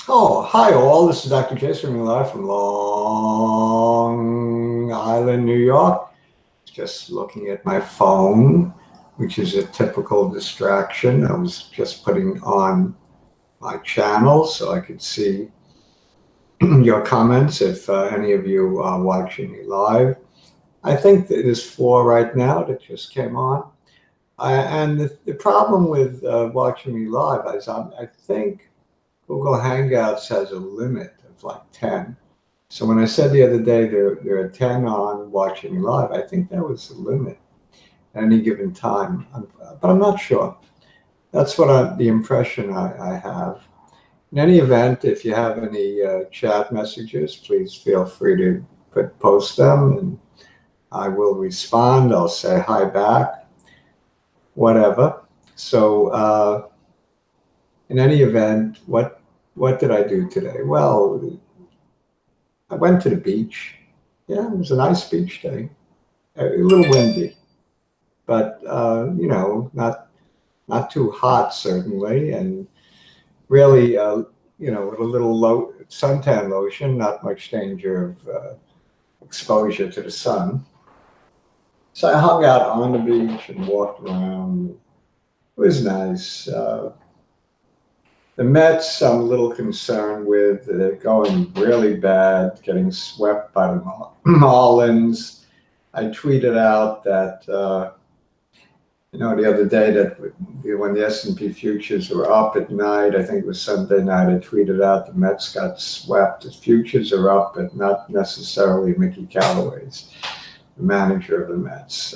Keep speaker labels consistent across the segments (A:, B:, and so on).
A: Oh, hi all. This is Dr. Jason live from Long Island, New York. Just looking at my phone, which is a typical distraction. I was just putting on my channel so I could see your comments if any of you are watching me live. I think that there's four right now that just came on. And the problem with watching me live is I think Google Hangouts has a limit of like 10. So when I said the other day there are 10 on watching live, I think that was the limit at any given time. But I'm not sure. That's the impression I have. In any event, if you have any chat messages, please feel free to post them and I will respond. I'll say hi back, whatever. So in any event, what did I do today? Well, I went to the beach. Yeah, it was a nice beach day. A little windy, but not too hot certainly, and really, with a little low suntan lotion, not much danger of exposure to the sun. So I hung out on the beach and walked around. It was nice. The Mets, I'm a little concerned with. They're going really bad, getting swept by the Marlins. I tweeted out that the other day that when the S&P futures were up at night, I think it was Sunday night, I tweeted out the Mets got swept. The futures are up, but not necessarily Mickey Callaway's, the manager of the Mets.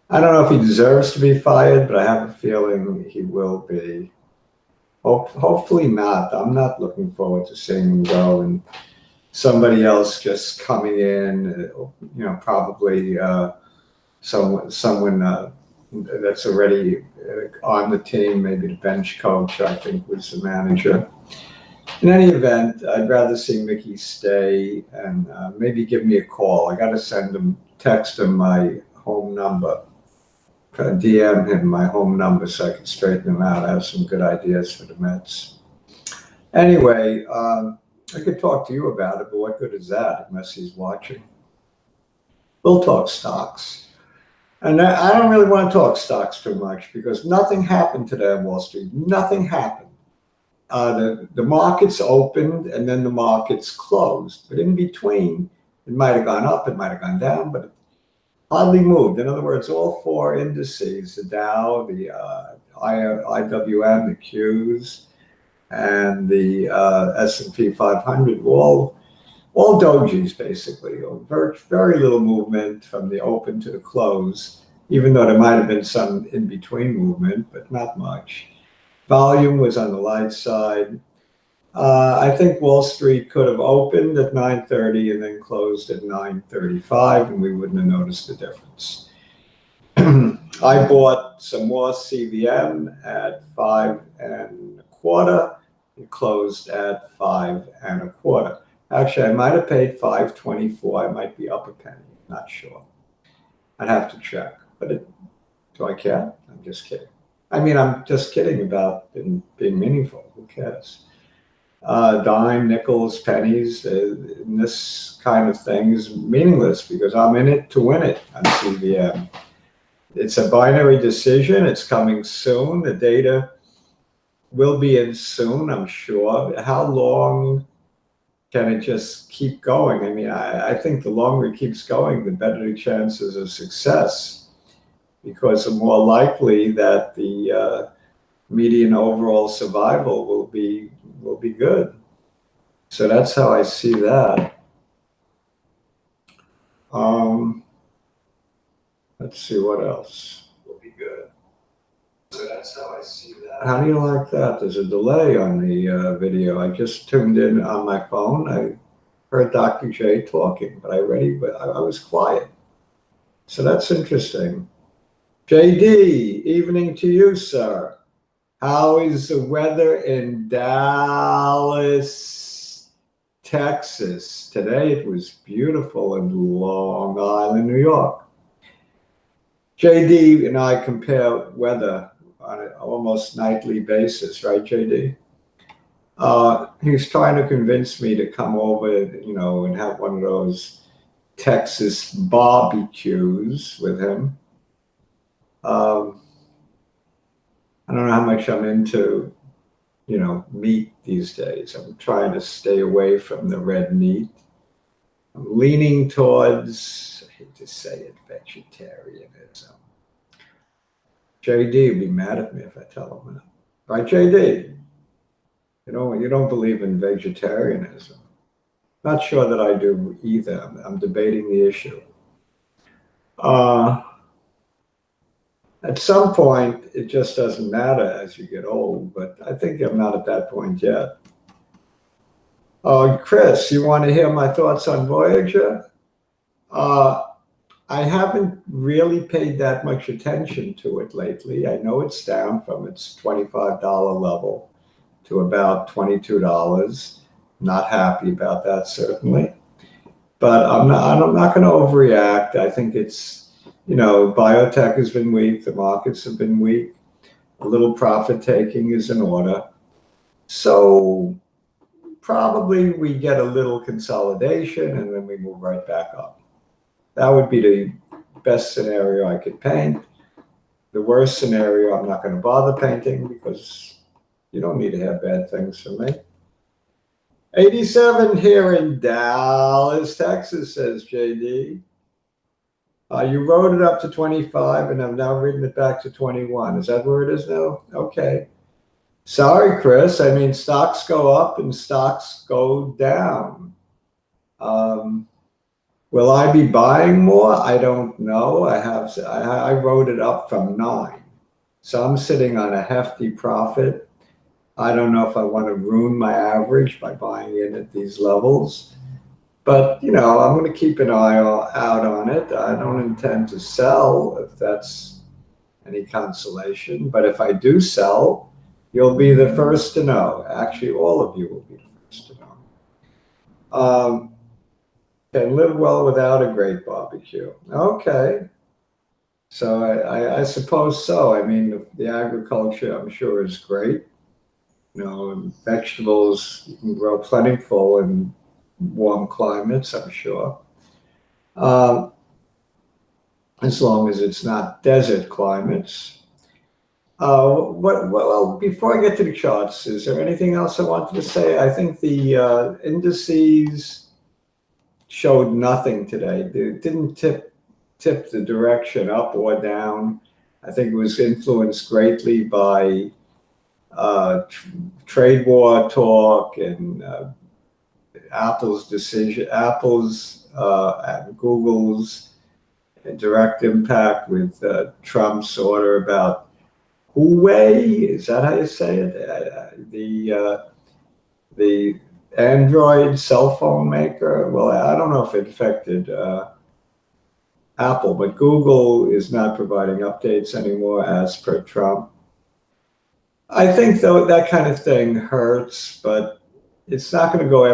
A: I don't know if he deserves to be fired, but I have a feeling he will be. Hopefully not. I'm not looking forward to seeing him go and somebody else just coming in, probably someone that's already on the team, maybe the bench coach, I think was the manager. In any event, I'd rather see Mickey stay and maybe give me a call. I got to text him my home number. DM him my home number so I can straighten him out. I have some good ideas for the Mets. Anyway, I could talk to you about it, but what good is that unless he's watching? We'll talk stocks. And I don't really want to talk stocks too much because nothing happened today on Wall Street. Nothing happened. The markets opened and then the markets closed. But in between, it might have gone up, it might have gone down, but hardly moved. In other words, all four indices, the Dow, the IWM, the Qs, and the S&P 500, all dojis basically. Very little movement from the open to the close, even though there might have been some in-between movement, but not much. Volume was on the light side. I think Wall Street could have opened at 9:30 and then closed at 9:35, and we wouldn't have noticed the difference. I bought some more CVM at 5 1/4. It closed at 5 1/4. Actually, I might have paid 5.24. I might be up a penny. Not sure. I'd have to check. But do I care? I'm just kidding. I mean, I'm just kidding about being meaningful. Who cares? Dime, nickels, pennies, this kind of thing is meaningless because I'm in it to win it on CVM. It's a binary decision. It's coming soon. The data will be in soon, I'm sure. How long can it just keep going? I mean, I think the longer it keeps going, the better the chances of success because the more likely that the median overall survival will be good. So that's how I see that. Let's see what else will be good. So that's how I see that. How do you like that? There's a delay on the video. I just tuned in on my phone. I heard Dr. J talking, but I was quiet. So that's interesting. JD, evening to you, sir. How is the weather in Dallas, Texas? Today it was beautiful in Long Island, New York. JD and I compare weather on an almost nightly basis, right, JD? He's trying to convince me to come over, and have one of those Texas barbecues with him. I don't know how much I'm into, meat these days. I'm trying to stay away from the red meat. I'm leaning towards, I hate to say it, vegetarianism. JD would be mad at me if I tell him that. Right, JD? You don't believe in vegetarianism. Not sure that I do either. I'm debating the issue. At some point, it just doesn't matter as you get old, but I think I'm not at that point yet. Chris, you want to hear my thoughts on Voyager? I haven't really paid that much attention to it lately. I know it's down from its $25 level to about $22. Not happy about that, certainly. But I'm not going to overreact. I think it's, biotech has been weak. The markets have been weak. A little profit taking is in order. So probably we get a little consolidation and then we move right back up. That would be the best scenario I could paint. The worst scenario, I'm not going to bother painting because you don't need to have bad things from me. 87 here in Dallas, Texas, says JD. You wrote it up to 25 and I've now written it back to 21. Is that where it is now? Okay. Sorry, Chris. I mean, stocks go up and stocks go down. Will I be buying more? I don't know. I wrote it up from 9. So I'm sitting on a hefty profit. I don't know if I want to ruin my average by buying in at these levels. But, I'm going to keep an eye out on it. I don't intend to sell if that's any consolation. But if I do sell, you'll be the first to know. Actually, all of you will be the first to know. Can live well without a great barbecue. Okay. So I suppose so. I mean, the agriculture, I'm sure, is great. And vegetables, you can grow plentiful in warm climates, I'm sure. As long as it's not desert climates. Well, before I get to the charts, is there anything else I wanted to say? I think the indices showed nothing today. It didn't tip the direction up or down. I think it was influenced greatly by trade war talk and Apple's decision, and Google's direct impact with Trump's order about Huawei. Is that how you say it? The Android cell phone maker. Well, I don't know if it affected Apple, but Google is not providing updates anymore as per Trump. I think, though, that kind of thing hurts, but it's not going to go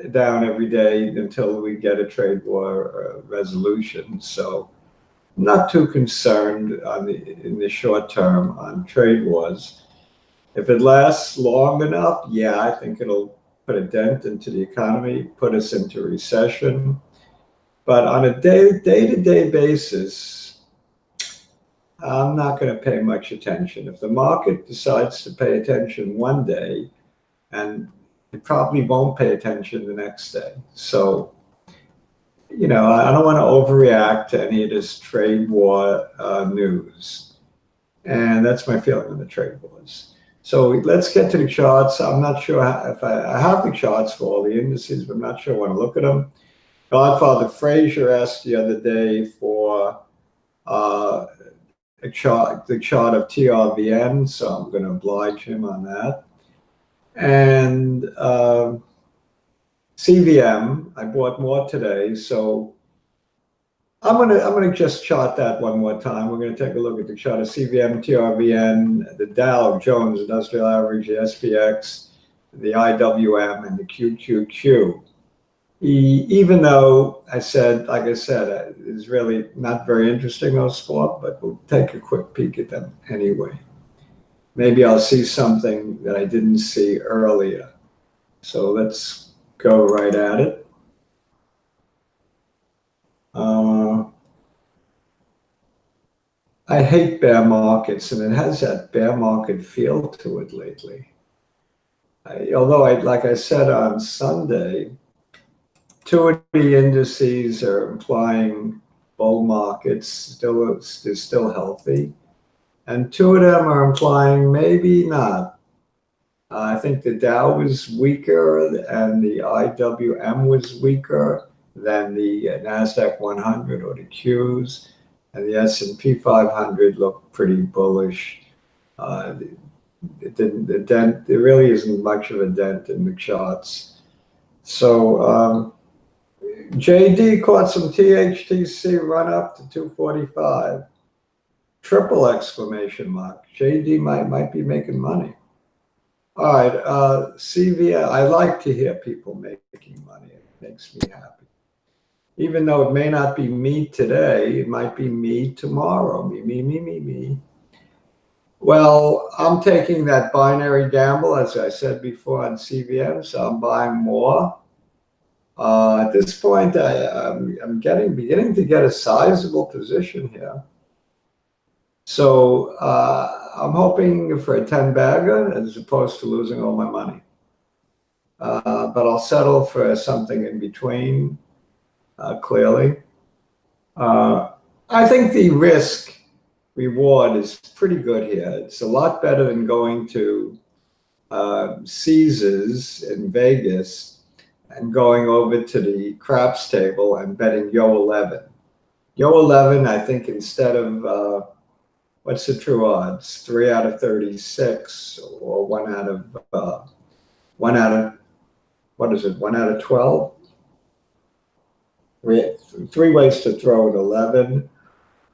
A: down every day until we get a trade war resolution. So I'm not too concerned in the short term on trade wars. If it lasts long enough, yeah, I think it'll put a dent into the economy, put us into recession. But on a day-to-day basis, I'm not going to pay much attention. If the market decides to pay attention one day, and it probably won't pay attention the next day. So, I don't want to overreact to any of this trade war news. And that's my feeling on the trade wars. So let's get to the charts. I'm not sure if I have the charts for all the indices, but I'm not sure I want to look at them. Godfather Frazier asked the other day for the chart of TRVN, so I'm going to oblige him on that. And CVM, I bought more today, so I'm gonna just chart that one more time. We're going to take a look at the chart of CVM, TRVN, the Dow Jones Industrial Average, the SPX, the IWM, and the QQQ. Even though like I said, it's really not very interesting, those four, but we'll take a quick peek at them anyway. maybe I'll see something that I didn't see earlier. So let's go right at it. I hate bear markets, and it has that bear market feel to it lately. Although, like I said on Sunday, two of the indices are implying bull markets. They're still healthy. And two of them are implying maybe not. I think the Dow was weaker and the IWM was weaker than the NASDAQ 100 or the Qs. And the S&P 500 looked pretty bullish. There really isn't much of a dent in the charts. So JD caught some THTC run up to 245. Triple exclamation mark. JD might be making money. All right, CVA. I like to hear people making money. It makes me happy. Even though it may not be me today, it might be me tomorrow. Me. Well, I'm taking that binary gamble, as I said before, on CVM, so I'm buying more. At this point, I'm beginning to get a sizable position here. So I'm hoping for a 10 bagger as opposed to losing all my money. But I'll settle for something in between, clearly. I think the risk reward is pretty good here. It's a lot better than going to Caesars in Vegas and going over to the craps table and betting Yo 11. Yo 11, I think instead of what's the true odds? 3 out of 36 or 1 out of what is it? 1 out of 12? Three ways to throw an 11,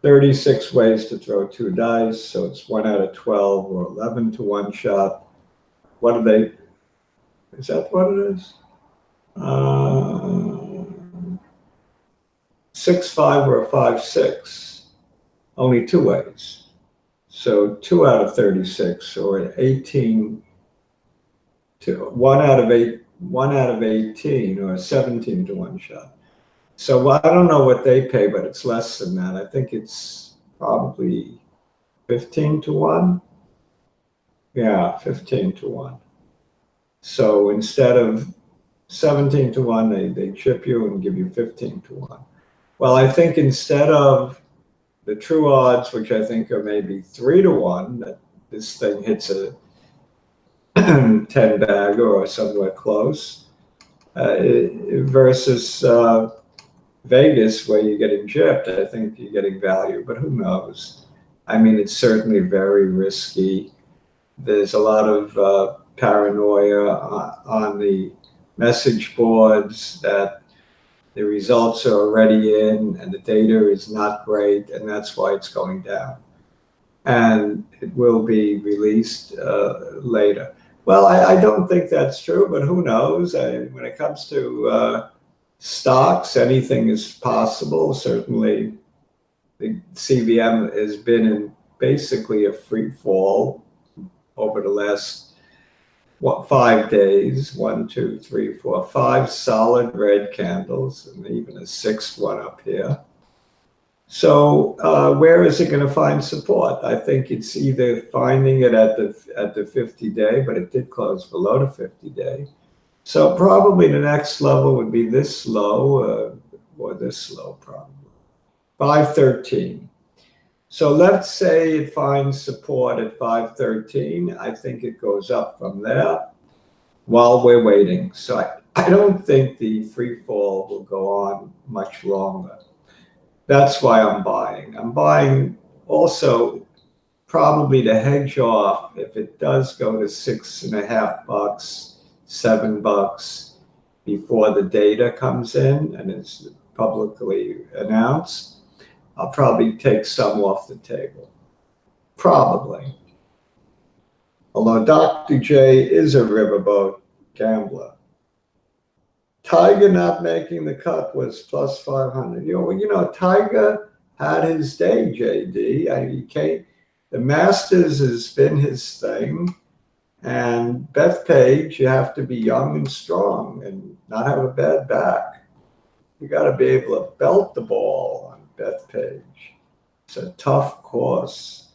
A: 36 ways to throw 2 dice. So it's 1 out of 12 or 11 to 1 shot. What are they? Is that what it is? 6-5 or 5-6. Only 2 ways. So 2 out of 36 or 18 to 1 out of 18 or 17 to 1 shot. So I don't know what they pay, but it's less than that. I think it's probably 15 to 1. Yeah, 15 to 1. So instead of 17 to 1, they chip you and give you 15 to 1. Well, I think instead of the true odds, which I think are maybe 3 to 1, that this thing hits a 10 bagger or somewhere close, versus Vegas, where you're getting gypped, I think you're getting value, but who knows? I mean, it's certainly very risky. There's a lot of paranoia on the message boards that the results are already in and the data is not great, and that's why it's going down. And it will be released later. Well, I don't think that's true, but who knows? When it comes to stocks, anything is possible. Certainly, the CVM has been in basically a free fall over the last 5 days. 1, 2, 3, 4, 5 solid red candles, and even a 6th one up here. So where is it going to find support? I think it's either finding it at the 50-day, but it did close below the 50-day. So probably the next level would be this low, or this low probably, 513. So let's say it finds support at 513. I think it goes up from there while we're waiting. So I don't think the free fall will go on much longer. That's why I'm buying. I'm buying also probably to hedge off if it does go to $6.50, $7 before the data comes in and is publicly announced. I'll probably take some off the table. Probably. Although Dr. J is a riverboat gambler. Tiger not making the cut was plus 500. You know, Tiger had his day, JD. The Masters has been his thing. And Bethpage, you have to be young and strong and not have a bad back. You got to be able to belt the ball on Bethpage. It's a tough course.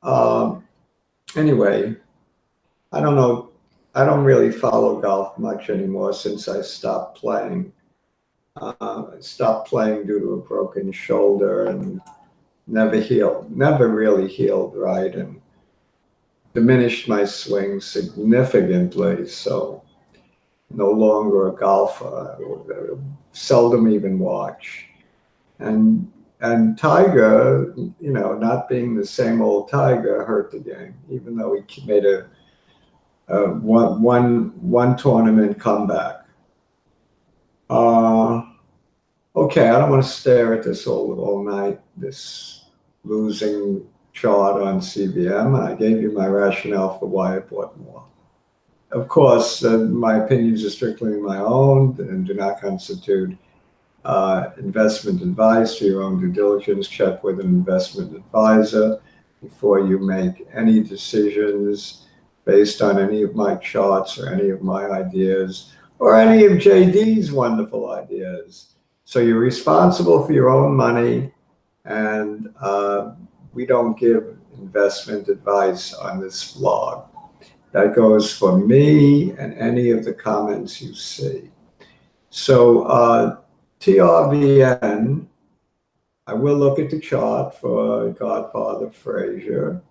A: Anyway, I don't know. I don't really follow golf much anymore since I stopped playing. I stopped playing due to a broken shoulder and never really healed right, and diminished my swing significantly. So no longer a golfer. I seldom even watch. And Tiger, not being the same old Tiger hurt the game, even though he made a one tournament comeback. Okay, I don't want to stare at this all night, this losing chart on CVM. I gave you my rationale for why I bought more. Of course, my opinions are strictly my own and do not constitute investment advice. For your own due diligence, check with an investment advisor before you make any decisions based on any of my charts or any of my ideas or any of JD's wonderful ideas. So you're responsible for your own money, and we don't give investment advice on this vlog. That goes for me and any of the comments you see. So TRVN, I will look at the chart for Godfather Frazier.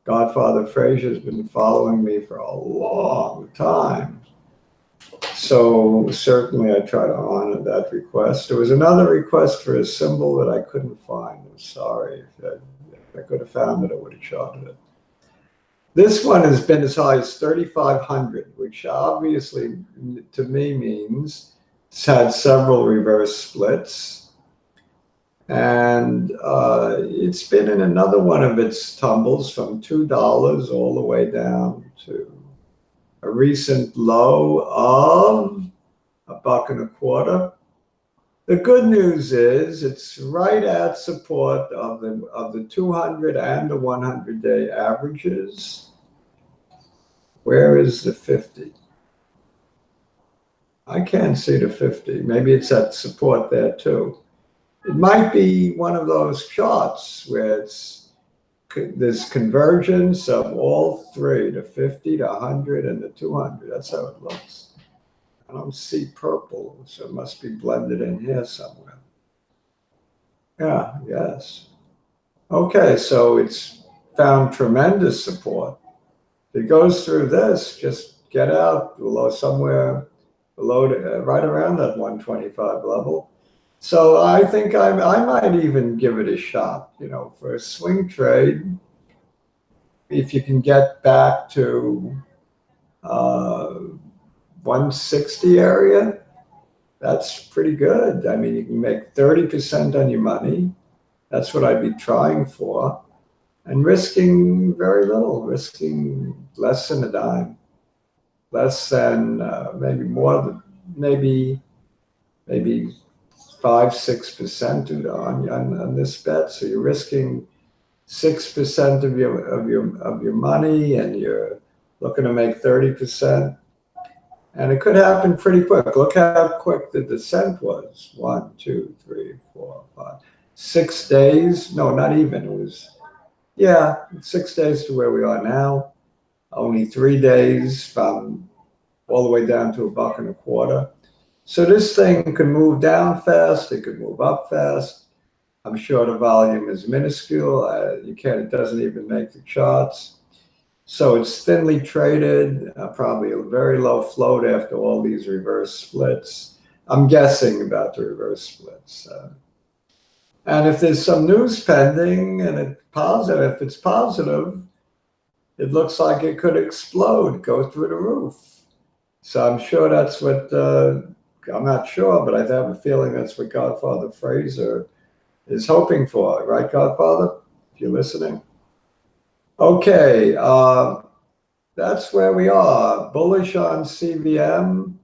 A: Godfather Frazier has been following me for a long time. So certainly I try to honor that request. There was another request for a symbol that I couldn't find. I'm sorry. If I could have found it, I would have charted it. This one has been as high as 3,500, which obviously to me means it's had several reverse splits. And it's been in another one of its tumbles from $2 all the way down to a recent low of $1.25. The good news is it's right at support of the 200 and the 100-day averages. Where is the 50? I can't see the 50. Maybe it's at support there too. It might be one of those charts where there's convergence of all three, the 50, the 100, and the 200. That's how it looks. I don't see purple, so it must be blended in here somewhere. Yeah, yes. Okay, so it's found tremendous support. If it goes through this, just get out below somewhere below, right around that 125 level. So I think I might even give it a shot, for a swing trade. If you can get back to 160 area, that's pretty good. I mean, you can make 30% on your money. That's what I'd be trying for. And risking very little, risking less than a dime. Less than maybe more than, maybe 5-6% on this bet. So you're risking 6% of your money, and you're looking to make 30%. And it could happen pretty quick. Look how quick the descent was. 1, 2, 3, 4, 5, 6 days. No, not even. It was, 6 days to where we are now. Only 3 days from all the way down to $1.25. So this thing can move down fast. It could move up fast. I'm sure the volume is minuscule. It doesn't even make the charts. So it's thinly traded, probably a very low float after all these reverse splits. I'm guessing about the reverse splits. And if there's some news pending and if it's positive, it looks like it could explode, go through the roof. So I'm sure that's what, I'm not sure, but I have a feeling that's what Godfather Frazier is hoping for. Right, Godfather? If you're listening. Okay, that's where we are. Bullish on CVM,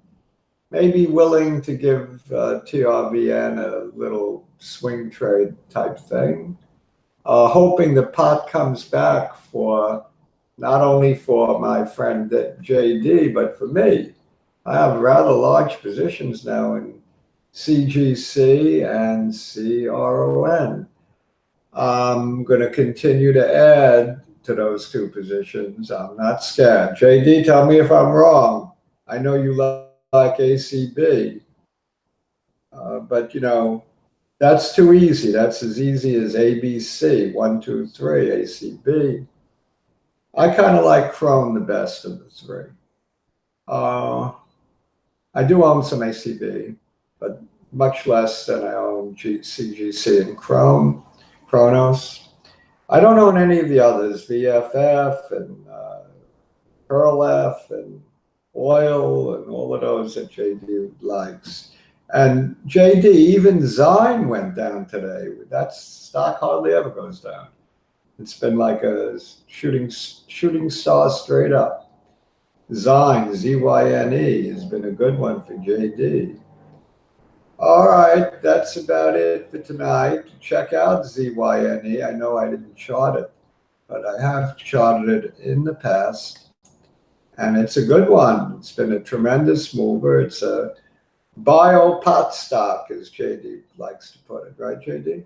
A: maybe willing to give TRVN a little swing trade type thing. hoping the pot comes back for not only for my friend JD, but for me. I have rather large positions now in CGC and CRON. I'm going to continue to add to those two positions. I'm not scared. JD, tell me if I'm wrong. I know you like ACB, but you know, that's too easy. That's as easy as ABC, 1, 2, 3, ACB. I kind of like Chrome the best of the three. I do own some ACB, but much less than I own CGC and Chronos. I don't own any of the others, VFF and PearlF and Oil and all of those that JD likes. And JD, even Zyme went down today. That stock hardly ever goes down. It's been like a shooting star straight up. Zyne, Z-Y-N-E, has been a good one for JD. All right, that's about it for tonight. Check out ZYNE. I know I didn't chart it, but I have charted it in the past, and it's a good one. It's been a tremendous mover. It's a bio pot stock, as JD likes to put it, right, JD?